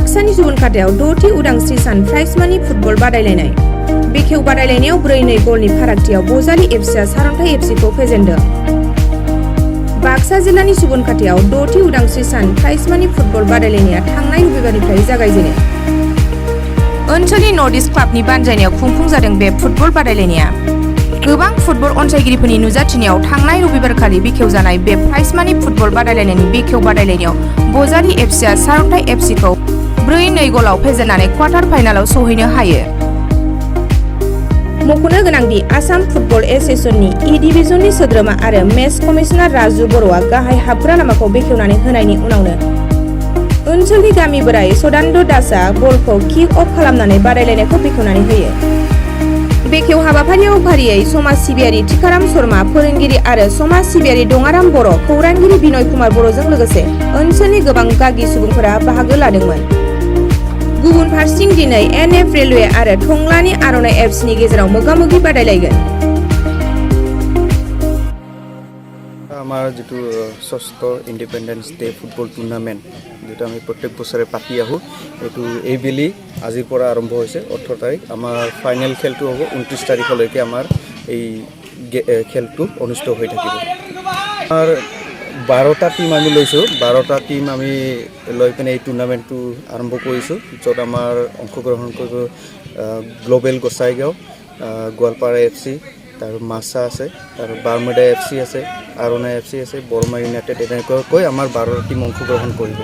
बाक्सानि जुबुनखाथायाव 6थि उदांस्रि सान प्राइज मानि फुटबल बादायलायनाय। बेखेव बादायलायनायाव 4-2 गलनि फारागथियाव बजालि एफसिआ सारन्थाइ एफसिखौ फेजेनदों। बाक्सा जिल्लानि सुबुनखाथायाव 6थि उदांस्रि सान प्राइज मानि फुटबल बादायलायनाया थांनाय रबिबारनिफ्राय जागायजेनो। ओनसोलनि नर्थ इस्ट क्लाबनि बानजायनायाव खुंफुंजादों बे फुटबल बादायलायनाया। गोबां फुटबल अनसायगिरिफोरनि नुजाथिनायाव थांनाय रबिबारखालि बेखेवजानाय बे प्राइज मानि फुटबल बादायलायनायनि बेखेव बादायलायनायाव बजालि एफसिआ सारन्थाइ एफसिखौ 4-2 गलाव फेजेननानै क्वार्टार फाइनालाव सौहैनो हायो। मख'नो गोनांदि आसाम फुटबल एस'सिएशननि इ डिभिजननि सोद्रोमा आरो मेच कमिशनार राजु बर'आ गाहाय हाबग्रा लामाखौ बेखेवनानै होनायनि उनावनो ओनसोलनि गामि बोराइ सदानन्द दासआ बलखौ किक अफ खालामनानै बादायलायनायखौ बेखेवनानै होयो। बेखेव हाबाफारियाव फारियै समाज सिबियारि टिकाराम शर्मा, फोरोंगिरि आरो समाज सिबियारि दङाराम बर', खौरांगिरि बिनय कुमार बर'जों लोगोसे ओनसोलनि गोबां गागि सुबुंफोरा बाहागो लादोंमोन। गुबुन फारसेथिं दिनै एनएफ रेलवे आरो टंलानि आर'नाइ एफसिनि गेजेराव मोगा-मोगि बादायलायगोन। আমাৰ যিটো ষষ্ঠ ইণ্ডিপেণ্ডেন্স ডে ফুটবল টুৰ্ণামেণ্ট যিটো আমি প্ৰত্যেক বছৰে পাতি আহোঁ, এইটো এইবেলি আজিৰ পৰা আৰম্ভ হৈছে। 18 তাৰিখ আমাৰ ফাইনেল খেলটো হ'ব। 29 তাৰিখলৈকে আমাৰ এই খেলটো অনুষ্ঠিত হৈ থাকিব। আমাৰ 12টা টিম আমি লৈছোঁ। 12টা টিম আমি লৈ পিনে এই টুৰ্ণামেণ্টটো আৰম্ভ কৰিছোঁ, য'ত আমাৰ অংশগ্ৰহণ কৰিব গ্ল'বেল গোসাইগাঁও, গোৱালপাৰা এফচি, তাৰ মাছা আছে, তাৰ বাৰমুদা এফচি আছে, আৰ'নাই এফচি আছে, বৰমা ইউনাইটেড, এনেকুৱাকৈ আমাৰ 12টা টিম অংশগ্ৰহণ কৰিব।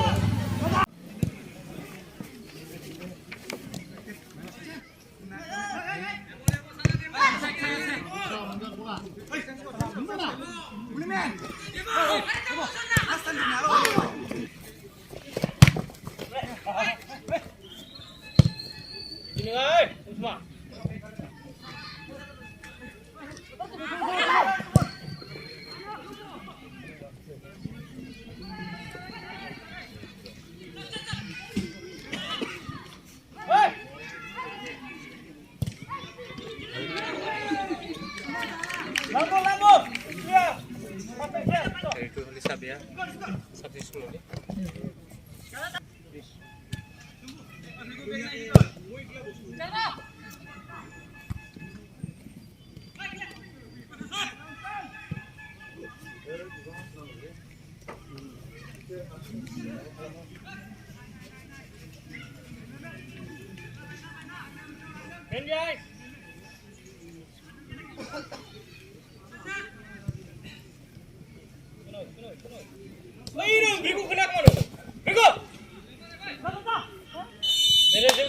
밀고 그냥 가로. 밀고.